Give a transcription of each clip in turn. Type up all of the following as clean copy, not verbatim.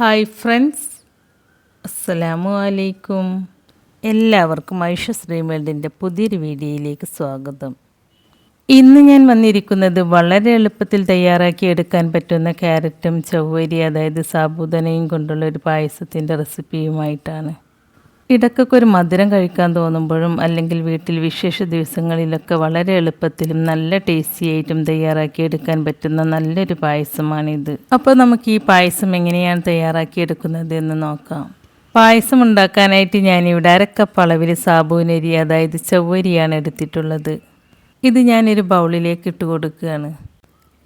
Hi friends, അസ്സലാമു അലൈക്കും. എല്ലാവർക്കും ഐഷസ് ഡ്രീം വേൾഡിൻ്റെ പുതിയൊരു വീഡിയോയിലേക്ക് സ്വാഗതം. ഇന്ന് ഞാൻ വന്നിരിക്കുന്നത് വളരെ എളുപ്പത്തിൽ തയ്യാറാക്കി എടുക്കാൻ പറ്റുന്ന ക്യാരറ്റും ചവ്വരി, അതായത് സാബുദനയും കൊണ്ടുള്ള ഒരു പായസത്തിൻ്റെ റെസിപ്പിയുമായിട്ടാണ്. ഇടയ്ക്കൊക്കെ ഒരു മധുരം കഴിക്കാൻ തോന്നുമ്പോഴും അല്ലെങ്കിൽ വീട്ടിൽ വിശേഷ ദിവസങ്ങളിലൊക്കെ വളരെ എളുപ്പത്തിലും നല്ല ടേസ്റ്റി ആയിട്ടും തയ്യാറാക്കി എടുക്കാൻ പറ്റുന്ന നല്ലൊരു പായസമാണിത്. അപ്പോൾ നമുക്ക് ഈ പായസം എങ്ങനെയാണ് തയ്യാറാക്കി എടുക്കുന്നത് എന്ന് നോക്കാം. പായസം ഉണ്ടാക്കാനായിട്ട് ഞാനിവിടെ അരക്കപ്പ് അളവിൽ സാബൂനരി, അതായത് ചവ്വരിയാണ് എടുത്തിട്ടുള്ളത്. ഇത് ഞാനൊരു ബൗളിലേക്ക് ഇട്ട് കൊടുക്കുകയാണ്.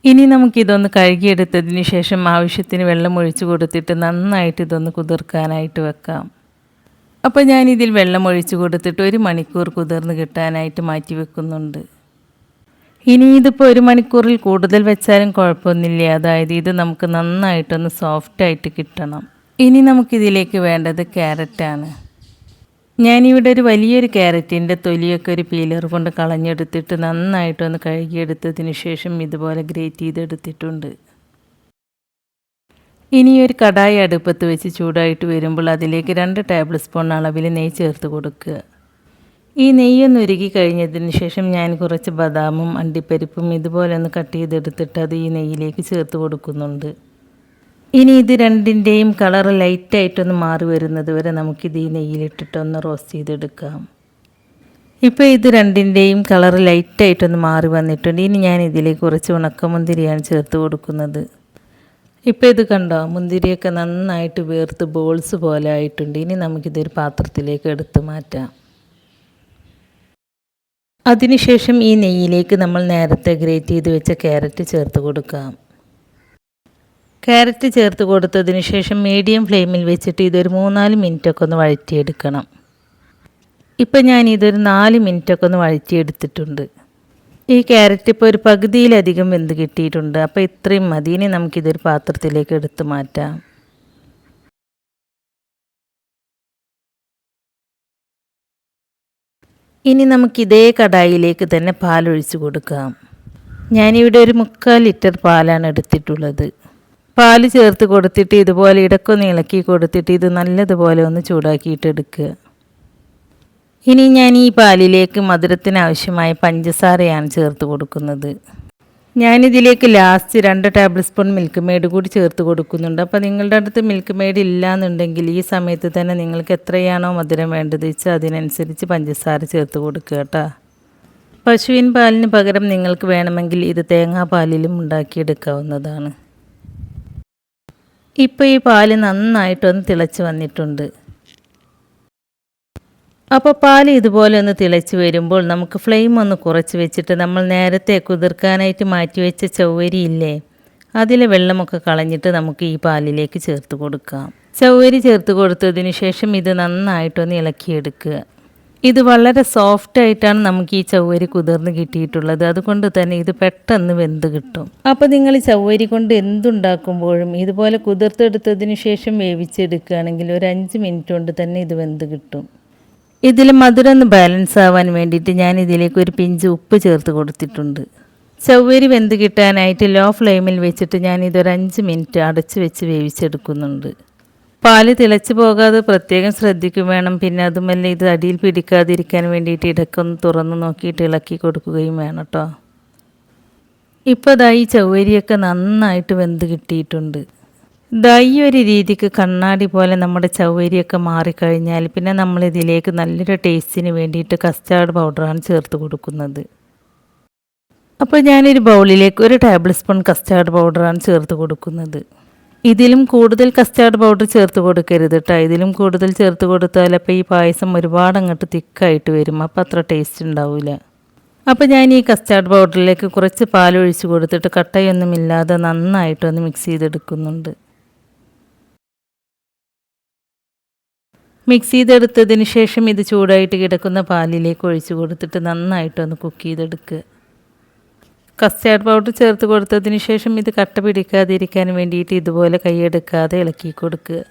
ഇനി നമുക്കിതൊന്ന് കഴുകിയെടുത്തതിന് ശേഷം ആവശ്യത്തിന് വെള്ളം ഒഴിച്ച് കൊടുത്തിട്ട് നന്നായിട്ട് ഇതൊന്ന് കുതിർക്കാനായിട്ട് വെക്കാം. അപ്പോൾ ഞാനിതിൽ വെള്ളം ഒഴിച്ച് കൊടുത്തിട്ട് 1 മണിക്കൂർ കുതിർന്ന് കിട്ടാനായിട്ട് മാറ്റി വെക്കുന്നുണ്ട്. ഇനി ഇതിപ്പോൾ 1 മണിക്കൂറിൽ കൂടുതൽ വെച്ചാലും കുഴപ്പമൊന്നുമില്ല. അതായത് ഇത് നമുക്ക് നന്നായിട്ടൊന്ന് സോഫ്റ്റായിട്ട് കിട്ടണം. ഇനി നമുക്കിതിലേക്ക് വേണ്ടത് ക്യാരറ്റാണ്. ഞാനിവിടെ ഒരു വലിയൊരു ക്യാരറ്റിൻ്റെ തൊലിയൊക്കെ ഒരു പീലർ കൊണ്ട് കളഞ്ഞെടുത്തിട്ട് നന്നായിട്ടൊന്ന് കഴുകിയെടുത്തതിന് ശേഷം ഇതുപോലെ ഗ്രേറ്റ് ചെയ്തെടുത്തിട്ടുണ്ട്. ഇനി ഒരു കടായി അടുപ്പത്ത് വെച്ച് ചൂടായിട്ട് വരുമ്പോൾ അതിലേക്ക് 2 ടേബിൾ സ്പൂൺ അളവിൽ നെയ്യ് ചേർത്ത് കൊടുക്കുക. ഈ നെയ്യൊന്ന് ഉരുകി കഴിഞ്ഞതിന് ശേഷം ഞാൻ കുറച്ച് ബദാമും അണ്ടിപ്പരിപ്പും ഇതുപോലെ ഒന്ന് കട്ട് ചെയ്തെടുത്തിട്ട് അത് ഈ നെയ്യിലേക്ക് ചേർത്ത് കൊടുക്കുന്നുണ്ട്. ഇനി ഇത് രണ്ടിൻ്റെയും കളർ ലൈറ്റായിട്ടൊന്ന് മാറി വരുന്നത് വരെ നമുക്കിത് ഈ നെയ്യിലിട്ടിട്ടൊന്ന് റോസ്റ്റ് ചെയ്തെടുക്കാം. ഇപ്പോൾ ഇത് രണ്ടിൻ്റെയും കളർ ലൈറ്റായിട്ടൊന്ന് മാറി വന്നിട്ടുണ്ട്. ഇനി ഞാൻ ഇതിലേക്ക് കുറച്ച് ഉണക്കമുന്തിരിയാണ് ചേർത്ത് കൊടുക്കുന്നത്. ഇപ്പോൾ ഇത് കണ്ടോ, മുന്തിരിയൊക്കെ നന്നായിട്ട് വേർത്ത് ബോൾസ് പോലെ ആയിട്ടുണ്ട്. ഇനി നമുക്കിതൊരു പാത്രത്തിലേക്ക് എടുത്ത് മാറ്റാം. അതിനുശേഷം ഈ നെയ്യിലേക്ക് നമ്മൾ നേരത്തെ ഗ്രേറ്റ് ചെയ്ത് വെച്ച ക്യാരറ്റ് ചേർത്ത് കൊടുക്കാം. ക്യാരറ്റ് ചേർത്ത് കൊടുത്തതിന് ശേഷം മീഡിയം ഫ്ലെയിമിൽ വെച്ചിട്ട് ഇതൊരു 3-4 മിനിറ്റൊക്കെ ഒന്ന് വഴറ്റിയെടുക്കണം. ഇപ്പം ഞാൻ ഇതൊരു 4 മിനിറ്റൊക്കെ ഒന്ന് വഴറ്റിയെടുത്തിട്ടുണ്ട്. ഈ ക്യാരറ്റ് ഇപ്പോൾ ഒരു പകുതിയിലധികം വെന്ത് കിട്ടിയിട്ടുണ്ട്. അപ്പോൾ ഇത്രയും മതി. ഇനി നമുക്കിതൊരു പാത്രത്തിലേക്ക് എടുത്ത് മാറ്റാം. ഇനി നമുക്കിതേ കടായിലേക്ക് തന്നെ പാലൊഴിച്ച് കൊടുക്കാം. ഞാനിവിടെ ഒരു 3/4 ലിറ്റർ പാലാണ് എടുത്തിട്ടുള്ളത്. പാല് ചേർത്ത് കൊടുത്തിട്ട് ഇതുപോലെ ഇടയ്ക്കൊന്ന് ഇളക്കി കൊടുത്തിട്ട് ഇത് നല്ലതുപോലെ ഒന്ന് ചൂടാക്കിയിട്ട് എടുക്കുക. ഇനി ഞാൻ ഈ പാലിലേക്ക് മധുരത്തിന് ആവശ്യമായ പഞ്ചസാരയാണ് ചേർത്ത് കൊടുക്കുന്നത്. ഞാനിതിലേക്ക് last 2 table spoon milk made കൂടി ചേർത്ത് കൊടുക്കുന്നുണ്ട്. അപ്പോൾ നിങ്ങളുടെ അടുത്ത് മിൽക്ക് മെയ്ഡ് ഇല്ലയെന്നുണ്ടെങ്കിൽ ഈ സമയത്ത് തന്നെ നിങ്ങൾക്ക് എത്രയാണോ മധുരം വേണ്ടത് വെച്ചാൽ അതിനനുസരിച്ച് പഞ്ചസാര ചേർത്ത് കൊടുക്കുക കേട്ടോ. പശുവിൻ പാലിന് പകരം നിങ്ങൾക്ക് വേണമെങ്കിൽ ഇത് തേങ്ങാപ്പാലിലും ഉണ്ടാക്കിയെടുക്കാവുന്നതാണ്. ഇപ്പോൾ ഈ പാല് നന്നായിട്ടൊന്ന് തിളച്ച് വന്നിട്ടുണ്ട്. അപ്പോൾ പാൽ ഇതുപോലെ ഒന്ന് തിളച്ച് വരുമ്പോൾ നമുക്ക് ഫ്ലെയിം ഒന്ന് കുറച്ച് വെച്ചിട്ട് നമ്മൾ നേരത്തെ കുതിർക്കാനായിട്ട് മാറ്റി വെച്ച ചവ്വരി ഇല്ലേ, അതിലെ വെള്ളമൊക്കെ കളഞ്ഞിട്ട് നമുക്ക് ഈ പാലിലേക്ക് ചേർത്ത് കൊടുക്കാം. ചവ്വരി ചേർത്ത് കൊടുത്തതിന് ശേഷം ഇത് നന്നായിട്ടൊന്ന് ഇളക്കിയെടുക്കുക. ഇത് വളരെ സോഫ്റ്റായിട്ടാണ് നമുക്ക് ഈ ചവ്വരി കുതിർന്ന് കിട്ടിയിട്ടുള്ളത്. അതുകൊണ്ട് തന്നെ ഇത് പെട്ടെന്ന് വെന്ത് കിട്ടും. അപ്പോൾ നിങ്ങൾ ചവ്വരി കൊണ്ട് എന്തുണ്ടാക്കുമ്പോഴും ഇതുപോലെ കുതിർത്തെടുത്തതിന് ശേഷം വേവിച്ചെടുക്കുകയാണെങ്കിൽ ഒരു 5 മിനിറ്റ് കൊണ്ട് തന്നെ ഇത് വെന്ത് കിട്ടും. ഇതിൽ മധുരം ഒന്ന് ബാലൻസ് ആവാൻ വേണ്ടിയിട്ട് ഞാൻ ഇതിലേക്ക് ഒരു പിഞ്ച് ഉപ്പ് ചേർത്ത് കൊടുത്തിട്ടുണ്ട്. ചവ്വരി വെന്ത് കിട്ടാനായിട്ട് ലോ ഫ്ലെയിമിൽ വെച്ചിട്ട് ഞാൻ ഇതൊരു 5 മിനിറ്റ് അടച്ച് വെച്ച് വേവിച്ചെടുക്കുന്നുണ്ട്. പാല് തിളച്ച് പോകാതെ പ്രത്യേകം ശ്രദ്ധിക്കും വേണം. പിന്നെ അതുമല്ല ഇത് അടിയിൽ പിടിക്കാതിരിക്കാൻ വേണ്ടിയിട്ട് ഇടയ്ക്കൊന്ന് തുറന്ന് നോക്കിയിട്ട് ഇളക്കി കൊടുക്കുകയും വേണം കേട്ടോ. ഇപ്പോൾ ദാ ഈ ചവ്വരിയൊക്കെ നന്നായിട്ട് വെന്ത് കിട്ടിയിട്ടുണ്ട്. ഈ ഒരു രീതിക്ക് കണ്ണാടി പോലെ നമ്മുടെ ചവ്വരിയൊക്കെ മാറിക്കഴിഞ്ഞാൽ പിന്നെ നമ്മളിതിലേക്ക് നല്ലൊരു ടേസ്റ്റിന് വേണ്ടിയിട്ട് കസ്റ്റാർഡ് പൗഡറാണ് ചേർത്ത് കൊടുക്കുന്നത്. അപ്പോൾ ഞാനൊരു ബൗളിലേക്ക് 1 ടേബിൾ സ്പൂൺ കസ്റ്റാർഡ് പൗഡറാണ് ചേർത്ത് കൊടുക്കുന്നത്. ഇതിലും കൂടുതൽ കസ്റ്റാർഡ് പൗഡർ ചേർത്ത് കൊടുക്കരുത് കേട്ടോ. ഇതിലും കൂടുതൽ ചേർത്ത് കൊടുത്താൽ അപ്പോൾ ഈ പായസം ഒരുപാട് അങ്ങോട്ട് തിക്കായിട്ട് വരും. അപ്പോൾ അത്ര ടേസ്റ്റ് ഉണ്ടാവില്ല. അപ്പോൾ ഞാൻ ഈ കസ്റ്റാർഡ് പൗഡറിലേക്ക് കുറച്ച് പാലൊഴിച്ച് കൊടുത്തിട്ട് കട്ടയൊന്നുമില്ലാതെ നന്നായിട്ടൊന്ന് മിക്സ് ചെയ്തെടുക്കുന്നുണ്ട്. മിക്സ് ചെയ്തെടുത്തതിന് ശേഷം ഇത് ചൂടായിട്ട് കിടക്കുന്ന പാലിലേക്ക് ഒഴിച്ച് കൊടുത്തിട്ട് നന്നായിട്ടൊന്ന് കുക്ക് ചെയ്തെടുക്കുക. കസ്റ്റാർഡ് പൗഡർ ചേർത്ത് കൊടുത്തതിന് ശേഷം ഇത് കട്ട പിടിക്കാതിരിക്കാൻ വേണ്ടിയിട്ട് ഇതുപോലെ കൈയെടുക്കാതെ ഇളക്കി കൊടുക്കുക.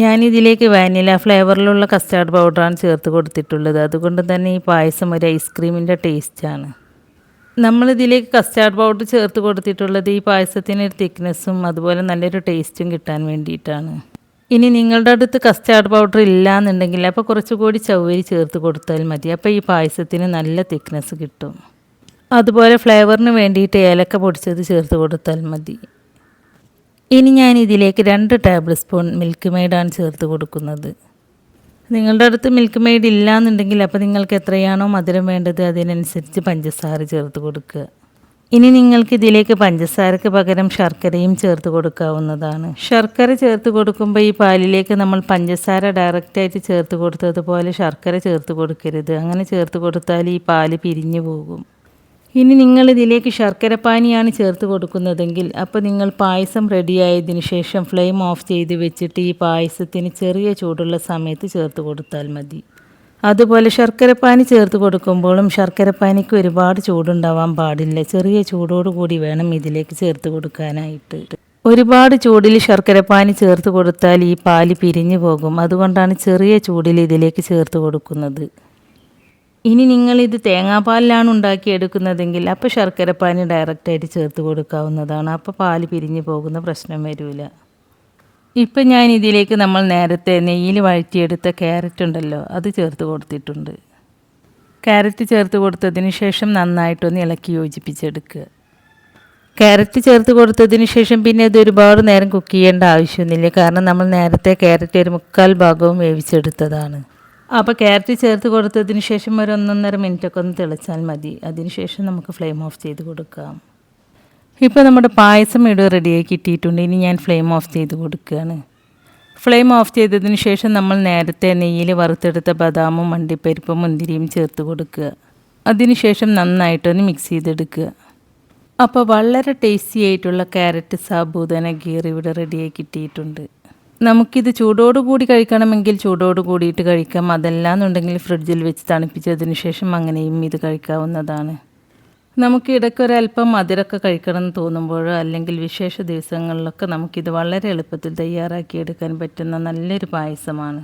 ഞാനിതിലേക്ക് വാനില ഫ്ലേവറിലുള്ള കസ്റ്റാർഡ് പൗഡറാണ് ചേർത്ത് കൊടുത്തിട്ടുള്ളത്. അതുകൊണ്ട് തന്നെ ഈ പായസം ഒരു ഐസ്ക്രീമിൻ്റെ ടേസ്റ്റാണ്. നമ്മളിതിലേക്ക് കസ്റ്റാർഡ് പൗഡർ ചേർത്ത് കൊടുത്തിട്ടുള്ളത് ഈ പായസത്തിന് ഒരു തിക്നെസ്സും അതുപോലെ നല്ലൊരു ടേസ്റ്റും കിട്ടാൻ വേണ്ടിയിട്ടാണ്. ഇനി നിങ്ങളുടെ അടുത്ത് കസ്റ്റാർഡ് പൗഡർ ഇല്ലയെന്നുണ്ടെങ്കിൽ അപ്പോൾ കുറച്ചുകൂടി ചവ്വരി ചേർത്ത് കൊടുത്താൽ മതി. അപ്പോൾ ഈ പായസത്തിന് നല്ല തിക്നെസ് കിട്ടും. അതുപോലെ ഫ്ലേവറിന് വേണ്ടിയിട്ട് ഏലക്ക പൊടിച്ചത് ചേർത്ത് കൊടുത്താൽ മതി. ഇനി ഞാൻ ഇതിലേക്ക് 2 ടേബിൾ സ്പൂൺ മിൽക്ക് മെയ്ഡാണ് ചേർത്ത് കൊടുക്കുന്നത്. നിങ്ങളുടെ അടുത്ത് മിൽക്ക് മെയ്ഡ് ഇല്ലയെന്നുണ്ടെങ്കിൽ അപ്പോൾ നിങ്ങൾക്ക് എത്രയാണോ മധുരം വേണ്ടത് അതിനനുസരിച്ച് പഞ്ചസാര ചേർത്ത് കൊടുക്കുക. ഇനി നിങ്ങൾക്ക് ഇതിലേക്ക് പഞ്ചസാരക്ക് പകരം ശർക്കരയും ചേർത്ത് കൊടുക്കാവുന്നതാണ്. ശർക്കര ചേർത്ത് കൊടുക്കുമ്പോൾ ഈ പാലിലേക്ക് നമ്മൾ പഞ്ചസാര ഡയറക്റ്റായിട്ട് ചേർത്ത് കൊടുത്തതുപോലെ ശർക്കര ചേർത്ത് കൊടുക്കരുത്. അങ്ങനെ ചേർത്ത് കൊടുത്താൽ ഈ പാല് പിരിഞ്ഞു പോകും. ഇനി നിങ്ങൾ ഇതിലേക്ക് ശർക്കരപ്പാനിയാണ് ചേർത്ത് കൊടുക്കുന്നതെങ്കിൽ അപ്പോൾ നിങ്ങൾ പായസം റെഡിയായതിന് ശേഷം ഫ്ലെയിം ഓഫ് ചെയ്ത് വെച്ചിട്ട് ഈ പായസത്തിന് ചെറിയ ചൂടുള്ള സമയത്ത് ചേർത്ത് കൊടുത്താൽ മതി. അതുപോലെ ശർക്കരപ്പാനി ചേർത്ത് കൊടുക്കുമ്പോഴും ശർക്കരപ്പാനിക്ക് ഒരുപാട് ചൂടുണ്ടാവാൻ പാടില്ല. ചെറിയ ചൂടോടുകൂടി വേണം ഇതിലേക്ക് ചേർത്ത് കൊടുക്കാനായിട്ട്. ഒരുപാട് ചൂടിൽ ശർക്കരപ്പാനി ചേർത്ത് കൊടുത്താൽ ഈ പാല് പിരിഞ്ഞു പോകും. അതുകൊണ്ടാണ് ചെറിയ ചൂടിൽ ഇതിലേക്ക് ചേർത്ത് കൊടുക്കുന്നത്. ഇനി നിങ്ങളിത് തേങ്ങാപ്പാലിലാണ് ഉണ്ടാക്കിയെടുക്കുന്നതെങ്കിൽ അപ്പോൾ ശർക്കരപ്പാനി ഡയറക്റ്റായിട്ട് ചേർത്ത് കൊടുക്കാവുന്നതാണ്. അപ്പോൾ പാല് പിരിഞ്ഞു പോകുന്ന പ്രശ്നം വരില്ല. ഇപ്പം ഞാൻ ഇതിലേക്ക് നമ്മൾ നേരത്തെ നെയ്യിൽ വഴറ്റിയെടുത്ത ക്യാരറ്റ് ഉണ്ടല്ലോ അത് ചേർത്ത് കൊടുത്തിട്ടുണ്ട്. ക്യാരറ്റ് ചേർത്ത് കൊടുത്തതിന് ശേഷം നന്നായിട്ടൊന്ന് ഇളക്കി യോജിപ്പിച്ചെടുക്കുക. ക്യാരറ്റ് ചേർത്ത് കൊടുത്തതിന് ശേഷം പിന്നെ ഇത് ഒരുപാട് നേരം കുക്ക് ചെയ്യേണ്ട ആവശ്യമൊന്നുമില്ല. കാരണം നമ്മൾ നേരത്തെ ക്യാരറ്റ് ഒരു 3/4 ഭാഗവും വേവിച്ചെടുത്തതാണ്. അപ്പോൾ ക്യാരറ്റ് ചേർത്ത് കൊടുത്തതിന് ശേഷം ഒരു 1.5 മിനിറ്റൊക്കെ ഒന്ന് തിളച്ചാൽ മതി. അതിന് ശേഷം നമുക്ക് ഫ്ലെയിം ഓഫ് ചെയ്ത് കൊടുക്കാം. ഇപ്പോൾ നമ്മുടെ പായസം ഇവിടെ റെഡിയായി കിട്ടിയിട്ടുണ്ട്. ഇനി ഞാൻ ഫ്ലെയിം ഓഫ് ചെയ്ത് കൊടുക്കുകയാണ്. ഫ്ലെയിം ഓഫ് ചെയ്തതിന് ശേഷം നമ്മൾ നേരത്തെ നെയ്യിൽ വറുത്തെടുത്ത ബദാമും അണ്ടിപ്പരിപ്പും മുന്തിരിയും ചേർത്ത് കൊടുക്കുക. അതിനുശേഷം നന്നായിട്ടൊന്ന് മിക്സ് ചെയ്തെടുക്കുക. അപ്പോൾ വളരെ ടേസ്റ്റി ആയിട്ടുള്ള ക്യാരറ്റ് സാബൂദാന ഗീർ ഇവിടെ റെഡിയായി കിട്ടിയിട്ടുണ്ട്. നമുക്കിത് ചൂടോടുകൂടി കഴിക്കണമെങ്കിൽ ചൂടോട് കൂടിയിട്ട് കഴിക്കാം. അതല്ലാന്നുണ്ടെങ്കിൽ ഫ്രിഡ്ജിൽ വെച്ച് തണുപ്പിച്ചതിന് ശേഷം അങ്ങനെയും ഇത് കഴിക്കാവുന്നതാണ്. നമുക്ക് ഇടയ്ക്കൊരൽപ്പം മധുരമൊക്കെ കഴിക്കണം എന്ന് തോന്നുമ്പോഴോ അല്ലെങ്കിൽ വിശേഷ ദിവസങ്ങളിലൊക്കെ നമുക്കിത് വളരെ എളുപ്പത്തിൽ തയ്യാറാക്കിയെടുക്കാൻ പറ്റുന്ന നല്ലൊരു പായസമാണ്.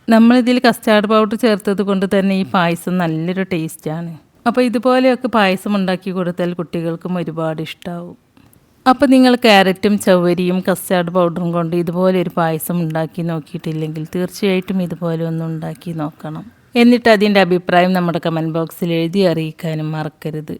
നമ്മളിതിൽ കസ്റ്റാർഡ് പൗഡർ ചേർത്തത് കൊണ്ട് തന്നെ ഈ പായസം നല്ലൊരു ടേസ്റ്റാണ്. അപ്പോൾ ഇതുപോലെയൊക്കെ പായസം ഉണ്ടാക്കി കൊടുത്താൽ കുട്ടികൾക്കും ഒരുപാട് ഇഷ്ടമാവും. അപ്പോൾ നിങ്ങൾ ക്യാരറ്റും ചവ്വരിയും കസ്റ്റാർഡ് പൗഡറും കൊണ്ട് ഇതുപോലെ ഒരു പായസം ഉണ്ടാക്കി നോക്കിയിട്ടില്ലെങ്കിൽ തീർച്ചയായിട്ടും ഇതുപോലെ ഒന്ന് ഉണ്ടാക്കി നോക്കണം. എന്നിട്ട് അതിൻ്റെ അഭിപ്രായം നമ്മുടെ കമൻറ്റ് ബോക്സിൽ എഴുതി അറിയിക്കാനും മറക്കരുത്.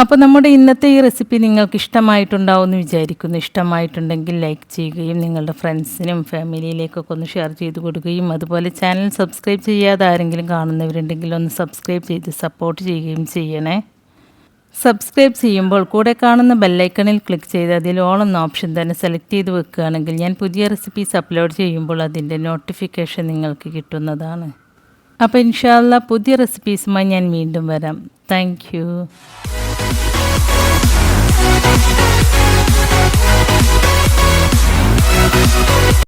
അപ്പോൾ നമ്മുടെ ഇന്നത്തെ ഈ റെസിപ്പി നിങ്ങൾക്ക് ഇഷ്ടമായിട്ടുണ്ടാവുമെന്ന് വിചാരിക്കുന്നു. ഇഷ്ടമായിട്ടുണ്ടെങ്കിൽ ലൈക്ക് ചെയ്യുകയും നിങ്ങളുടെ ഫ്രണ്ട്സിനും ഫാമിലിയിലേക്കൊക്കെ ഒന്ന് ഷെയർ ചെയ്ത് കൊടുക്കുകയും അതുപോലെ ചാനൽ സബ്സ്ക്രൈബ് ചെയ്യാതെ ആരെങ്കിലും കാണുന്നവരുണ്ടെങ്കിൽ ഒന്ന് സബ്സ്ക്രൈബ് ചെയ്ത് സപ്പോർട്ട് ചെയ്യുകയും ചെയ്യണേ. സബ്സ്ക്രൈബ് ചെയ്യുമ്പോൾ കൂടെ കാണുന്ന ബെല്ലൈക്കണിൽ ക്ലിക്ക് ചെയ്ത് അതിൽ ഓൾ എന്ന ഓപ്ഷൻ തന്നെ സെലക്ട് ചെയ്ത് വെക്കുകയാണെങ്കിൽ ഞാൻ പുതിയ റെസിപ്പീസ് അപ്ലോഡ് ചെയ്യുമ്പോൾ അതിൻ്റെ നോട്ടിഫിക്കേഷൻ നിങ്ങൾക്ക് കിട്ടുന്നതാണ്. അപ്പോൾ ഇൻഷാ അല്ലാഹ് പുതിയ റെസിപ്പീസുമായി ഞാൻ വീണ്ടും വരാം. Thank you.